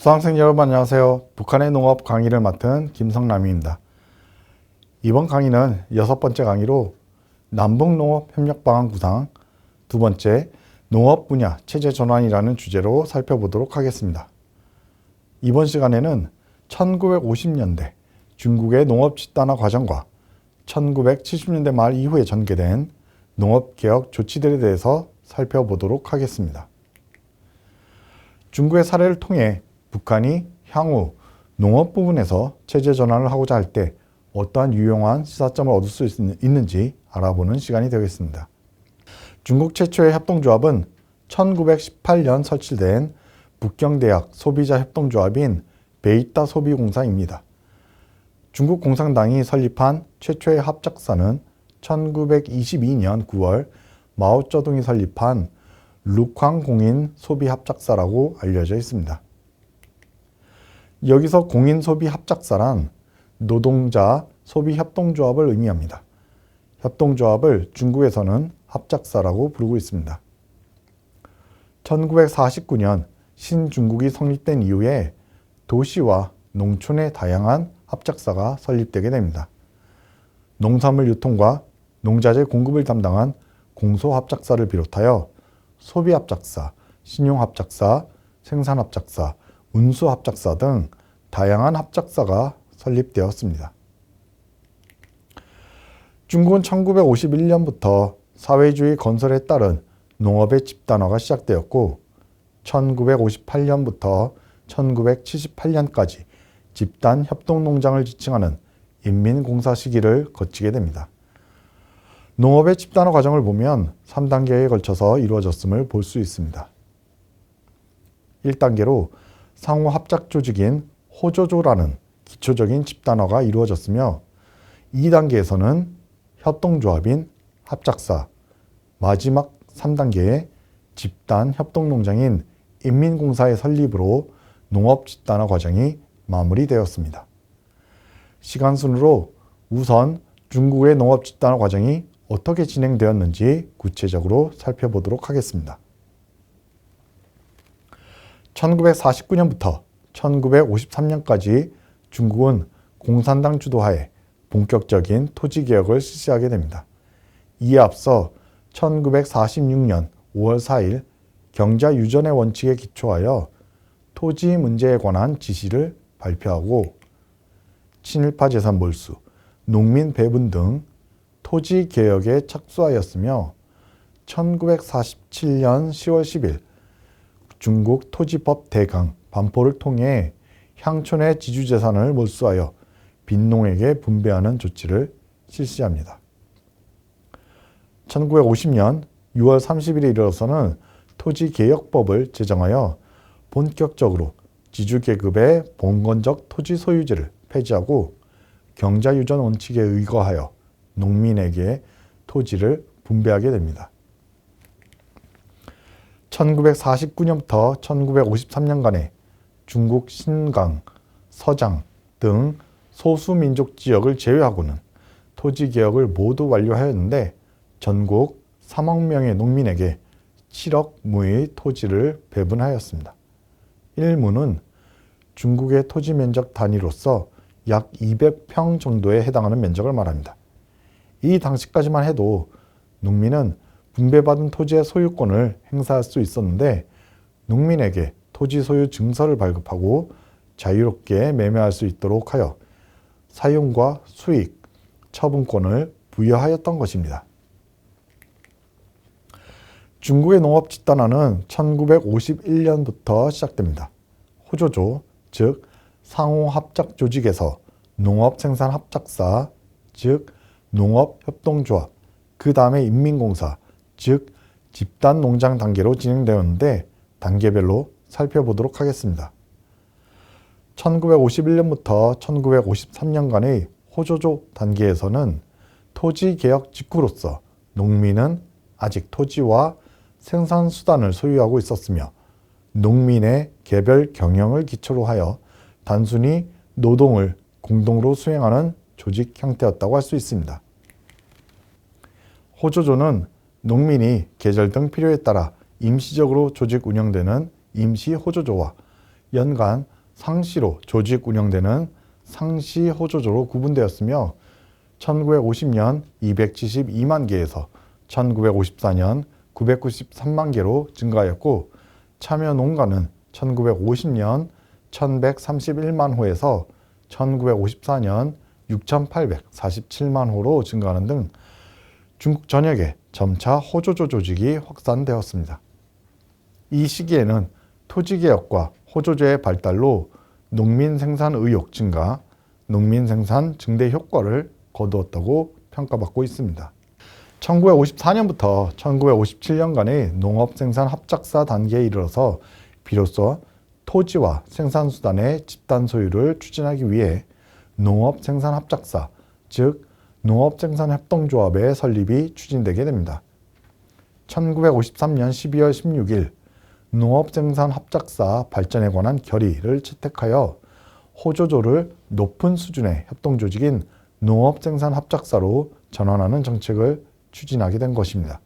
수강생 여러분 안녕하세요. 북한의 농업 강의를 맡은 김성남입니다. 이번 강의는 6번째 강의로 남북농업협력방안 구상, 두 번째 농업 분야 체제 전환이라는 주제로 살펴보도록 하겠습니다. 이번 시간에는 1950년대 중국의 농업 집단화 과정과 1970년대 말 이후에 전개된 농업개혁 조치들에 대해서 살펴보도록 하겠습니다. 중국의 사례를 통해 북한이 향후 농업 부분에서 체제 전환을 하고자 할 때 어떠한 유용한 시사점을 얻을 수 있는지 알아보는 시간이 되겠습니다. 중국 최초의 협동조합은 1918년 설치된 북경대학 소비자협동조합인 베이따 소비공사입니다. 중국 공산당이 설립한 최초의 합작사는 1922년 9월 마오쩌둥이 설립한 룩황 공인 소비합작사라고 알려져 있습니다. 여기서 공인 소비합작사란 노동자 소비협동조합을 의미합니다. 협동조합을 중국에서는 합작사라고 부르고 있습니다. 1949년 신중국이 성립된 이후에 도시와 농촌의 다양한 합작사가 설립되게 됩니다. 농산물 유통과 농자재 공급을 담당한 공소합작사를 비롯하여 소비합작사, 신용합작사, 생산합작사, 운수합작사 등 다양한 합작사가 설립되었습니다. 중국은 1951년부터 사회주의 건설에 따른 농업의 집단화가 시작되었고 1958년부터 1978년까지 집단 협동농장을 지칭하는 인민공사 시기를 거치게 됩니다. 농업의 집단화 과정을 보면 3단계에 걸쳐서 이루어졌음을 볼 수 있습니다. 1단계로 상호 합작 조직인 호조조라는 기초적인 집단화가 이루어졌으며 2단계에서는 협동조합인 합작사, 마지막 3단계의 집단 협동농장인 인민공사의 설립으로 농업 집단화 과정이 마무리되었습니다. 시간 순으로 우선 중국의 농업 집단화 과정이 어떻게 진행되었는지 구체적으로 살펴보도록 하겠습니다. 1949년부터 1953년까지 중국은 공산당 주도하에 본격적인 토지개혁을 실시하게 됩니다. 이에 앞서 1946년 5월 4일 경자유전의 원칙에 기초하여 토지 문제에 관한 지시를 발표하고 친일파 재산 몰수, 농민 배분 등 토지 개혁에 착수하였으며 1947년 10월 10일 중국 토지법 대강 반포를 통해 향촌의 지주재산을 몰수하여 빈농에게 분배하는 조치를 실시합니다. 1950년 6월 30일에 이르러서는 토지개혁법을 제정하여 본격적으로 지주계급의 봉건적 토지 소유제를 폐지하고 경자유전 원칙에 의거하여 농민에게 토지를 분배하게 됩니다. 1949년부터 1953년간에 중국 신강, 서장 등 소수민족 지역을 제외하고는 토지개혁을 모두 완료하였는데 전국 3억 명의 농민에게 7억 무의 토지를 배분하였습니다. 1무는 중국의 토지 면적 단위로서 약 200평 정도에 해당하는 면적을 말합니다. 이 당시까지만 해도 농민은 분배받은 토지의 소유권을 행사할 수 있었는데 농민에게 토지 소유 증서를 발급하고 자유롭게 매매할 수 있도록 하여 사용과 수익, 처분권을 부여하였던 것입니다. 중국의 농업 집단화는 1951년부터 시작됩니다. 호조조, 즉 상호합작 조직에서 농업생산합작사, 즉 농업협동조합, 그 다음에 인민공사, 즉 집단농장 단계로 진행되었는데 단계별로 살펴보도록 하겠습니다. 1951년부터 1953년간의 호조조 단계에서는 토지개혁 직후로서 농민은 아직 토지와 생산수단을 소유하고 있었으며 농민의 개별 경영을 기초로 하여 단순히 노동을 공동으로 수행하는 조직 형태였다고 할 수 있습니다. 호조조는 농민이 계절 등 필요에 따라 임시적으로 조직 운영되는 임시 호조조와 연간 상시로 조직 운영되는 상시 호조조로 구분되었으며 1950년 272만 개에서 1954년 993만 개로 증가하였고 참여 농가는 1950년 1131만 호에서 1954년 6847만 호로 증가하는 등 중국 전역에 점차 호조조 조직이 확산되었습니다. 이 시기에는 토지개혁과 호조조의 발달로 농민 생산 의욕 증가, 농민 생산 증대 효과를 거두었다고 평가받고 있습니다. 1954년부터 1957년간의 농업생산 합작사 단계에 이르러서 비로소 토지와 생산수단의 집단 소유를 추진하기 위해 농업생산합작사, 즉 농업생산협동조합의 설립이 추진되게 됩니다. 1953년 12월 16일 농업생산합작사 발전에 관한 결의를 채택하여 호조조를 높은 수준의 협동조직인 농업생산합작사로 전환하는 정책을 추진하게 된 것입니다.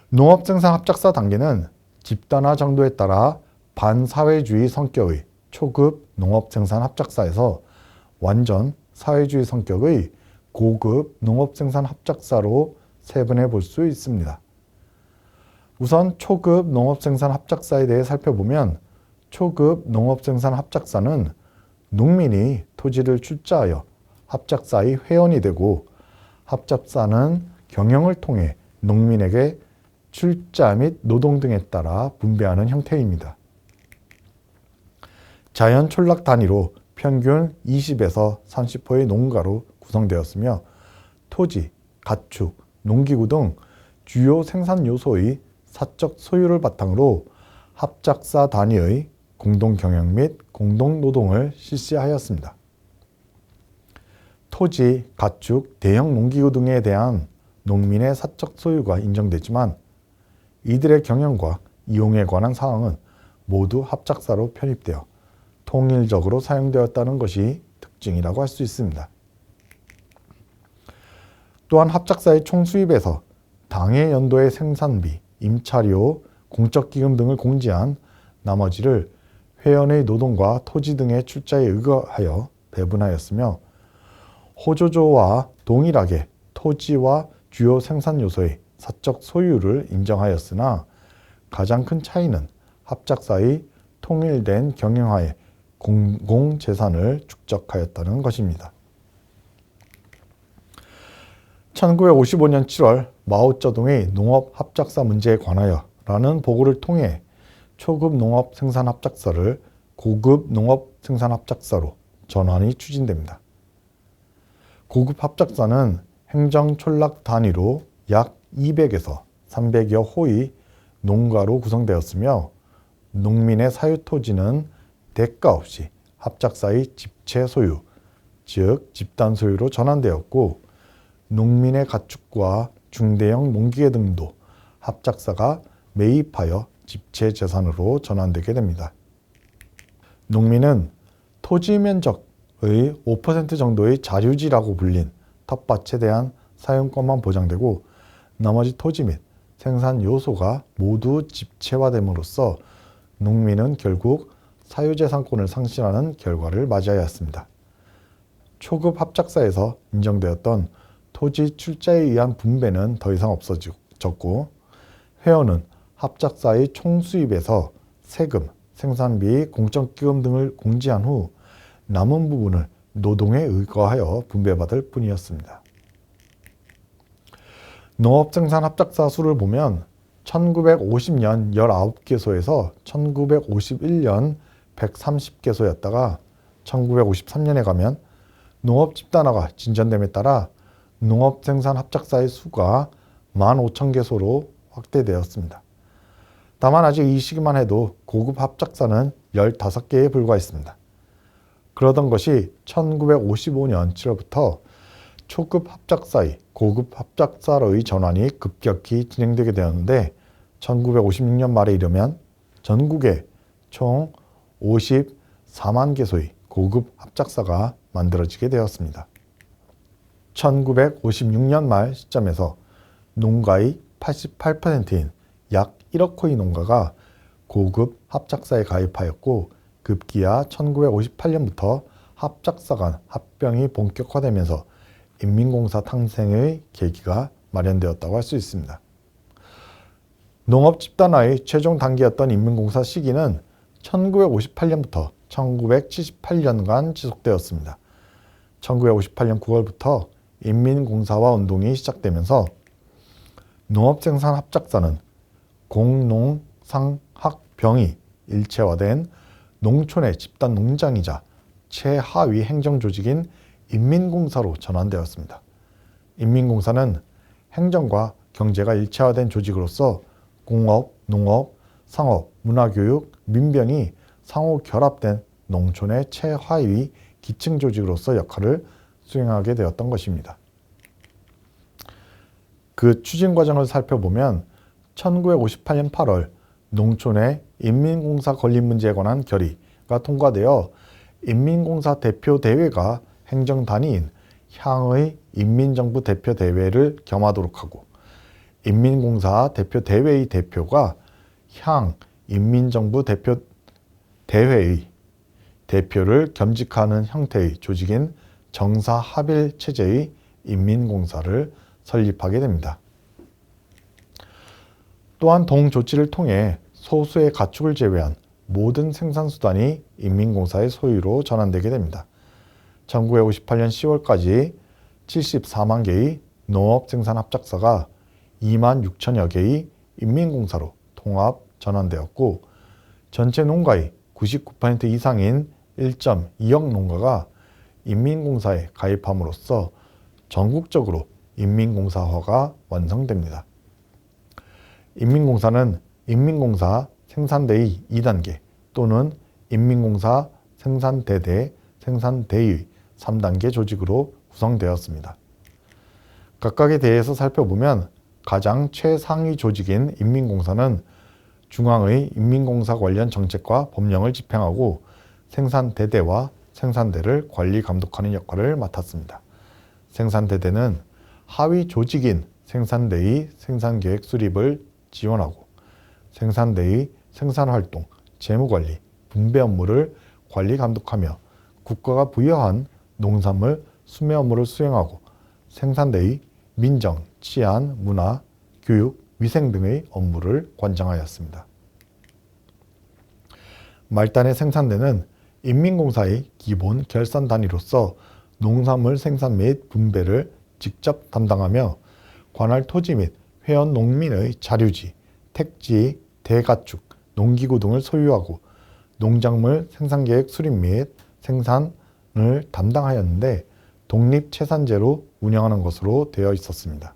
농업생산합작사 단계는 집단화 정도에 따라 반사회주의 성격의 초급 농업생산합작사에서 완전 사회주의 성격의 고급 농업생산합작사로 세분해 볼 수 있습니다. 우선 초급 농업생산합작사에 대해 살펴보면 초급 농업생산합작사는 농민이 토지를 출자하여 합작사의 회원이 되고 합작사는 경영을 통해 농민에게 출자 및 노동 등에 따라 분배하는 형태입니다. 자연 촌락 단위로 평균 20에서 30호의 농가로 구성되었으며 토지, 가축, 농기구 등 주요 생산 요소의 사적 소유를 바탕으로 합작사 단위의 공동 경영 및 공동 노동을 실시하였습니다. 토지, 가축, 대형 농기구 등에 대한 농민의 사적 소유가 인정되지만 이들의 경영과 이용에 관한 사항은 모두 합작사로 편입되어 통일적으로 사용되었다는 것이 특징이라고 할 수 있습니다. 또한 합작사의 총수입에서 당해 연도의 생산비, 임차료, 공적기금 등을 공제한 나머지를 회원의 노동과 토지 등의 출자에 의거하여 배분하였으며 호조조와 동일하게 토지와 주요 생산 요소의 사적 소유를 인정하였으나 가장 큰 차이는 합작사의 통일된 경영하에 공공재산을 축적하였다는 것입니다. 1955년 7월 마오쩌둥의 농업합작사 문제에 관하여 라는 보고를 통해 초급 농업생산합작사를 고급 농업생산합작사로 전환이 추진됩니다. 고급 합작사는 행정촌락 단위로 약 200에서 300여 호의 농가로 구성되었으며 농민의 사유토지는 대가 없이 합작사의 집체 소유, 즉 집단 소유로 전환되었고 농민의 가축과 중대형 농기계 등도 합작사가 매입하여 집체 재산으로 전환되게 됩니다. 농민은 토지 면적의 5% 정도의 자유지라고 불린 텃밭에 대한 사용권만 보장되고 나머지 토지 및 생산 요소가 모두 집체화됨으로써 농민은 결국 사유재산권을 상실하는 결과를 맞이하였습니다. 초급 합작사에서 인정되었던 토지 출자에 의한 분배는 더 이상 없어졌고 회원은 합작사의 총수입에서 세금, 생산비, 공적기금 등을 공제한 후 남은 부분을 노동에 의거하여 분배받을 뿐이었습니다. 농업생산합작사 수를 보면 1950년 19개소에서 1951년 130개소였다가 1953년에 가면 농업집단화가 진전됨에 따라 농업생산합작사의 수가 15,000개소로 확대되었습니다. 다만 아직 이 시기만 해도 고급 합작사는 15개에 불과했습니다. 그러던 것이 1955년 7월부터 초급 합작사의 고급 합작사로의 전환이 급격히 진행되게 되었는데 1956년 말에 이르면 전국에 총 54만 개소의 고급 합작사가 만들어지게 되었습니다. 1956년 말 시점에서 농가의 88%인 약 1억 호의 농가가 고급 합작사에 가입하였고 급기야 1958년부터 합작사 간 합병이 본격화되면서 인민공사 탄생의 계기가 마련되었다고 할 수 있습니다. 농업 집단화의 최종 단계였던 인민공사 시기는 1958년부터 1978년간 지속되었습니다. 1958년 9월부터 인민공사화 운동이 시작되면서 농업생산합작사는 공농상학병이 일체화된 농촌의 집단 농장이자 최하위 행정조직인 인민공사로 전환되었습니다. 인민공사는 행정과 경제가 일체화된 조직으로서 공업, 농업, 상업, 문화교육, 민병이 상호 결합된 농촌의 최하위 기층 조직으로서 역할을 수행하게 되었던 것입니다. 그 추진 과정을 살펴보면 1958년 8월 농촌의 인민공사 건립 문제에 관한 결의가 통과되어 인민공사 대표대회가 행정단위인 향의 인민정부 대표대회를 겸하도록 하고 인민공사 대표대회의 대표가 향 인민정부 대표대회의 대표를 겸직하는 형태의 조직인 정사합일체제의 인민공사를 설립하게 됩니다. 또한 동조치를 통해 소수의 가축을 제외한 모든 생산수단이 인민공사의 소유로 전환되게 됩니다. 1958년 10월까지 74만 개의 농업생산합작사가 2만 6천여 개의 인민공사로 통합 전환되었고 전체 농가의 99% 이상인 1.2억 농가가 인민공사에 가입함으로써 전국적으로 인민공사화가 완성됩니다. 인민공사는 인민공사 생산대의 2단계 또는 인민공사 생산대대 생산대의 3단계 조직으로 구성되었습니다. 각각에 대해서 살펴보면 가장 최상위 조직인 인민공사는 중앙의 인민공사 관련 정책과 법령을 집행하고 생산대대와 생산대를 관리 감독하는 역할을 맡았습니다. 생산대대는 하위 조직인 생산대의 생산계획 수립을 지원하고 생산대의 생산활동, 재무관리, 분배 업무를 관리 감독하며 국가가 부여한 농산물 수매 업무를 수행하고 생산대의 민정, 치안, 문화, 교육, 위생 등의 업무를 관장하였습니다. 말단의 생산대는 인민공사의 기본 결산 단위로서 농산물 생산 및 분배를 직접 담당하며 관할 토지 및 회원 농민의 자류지, 택지, 대가축, 농기구 등을 소유하고 농작물 생산계획 수립 및 생산을 담당하였는데 독립채산제로 운영하는 것으로 되어 있었습니다.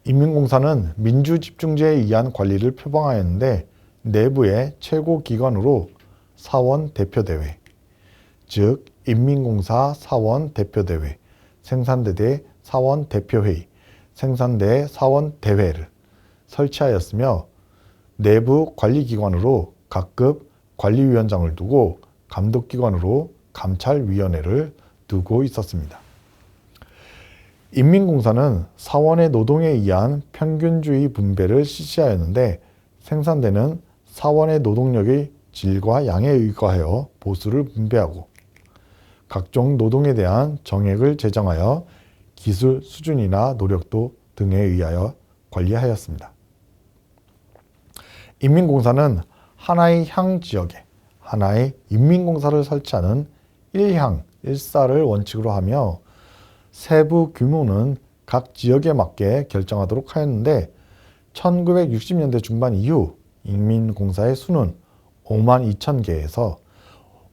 인민공사는 민주집중제에 의한 관리를 표방하였는데 내부의 최고기관으로 사원대표대회, 즉 인민공사 사원대표대회, 생산대대 사원대표회의, 생산대 사원대회를 설치하였으며 내부 관리기관으로 각급 관리위원장을 두고 감독기관으로 감찰위원회를 두고 있었습니다. 인민공사는 사원의 노동에 의한 평균주의 분배를 실시하였는데 생산대는 사원의 노동력의 질과 양에 의거하여 보수를 분배하고 각종 노동에 대한 정액을 제정하여 기술 수준이나 노력도 등에 의하여 관리하였습니다. 인민공사는 하나의 향 지역에 하나의 인민공사를 설치하는 1향 1사를 원칙으로 하며 세부 규모는 각 지역에 맞게 결정하도록 하였는데 1960년대 중반 이후 인민공사의 수는 5만 2천 개에서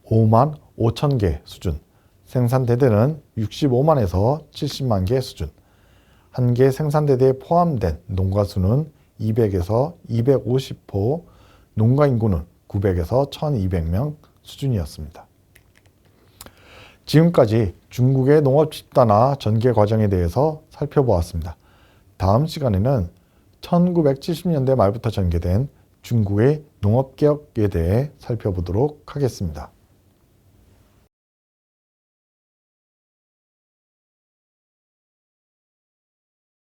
5만 5천 개 수준, 생산대대는 65만에서 70만 개 수준, 한 개 생산대대에 포함된 농가 수는 200에서 250호, 농가 인구는 900에서 1200명 수준이었습니다. 지금까지 중국의 농업 집단화 전개 과정에 대해서 살펴보았습니다. 다음 시간에는 1970년대 말부터 전개된 중국의 농업개혁에 대해 살펴보도록 하겠습니다.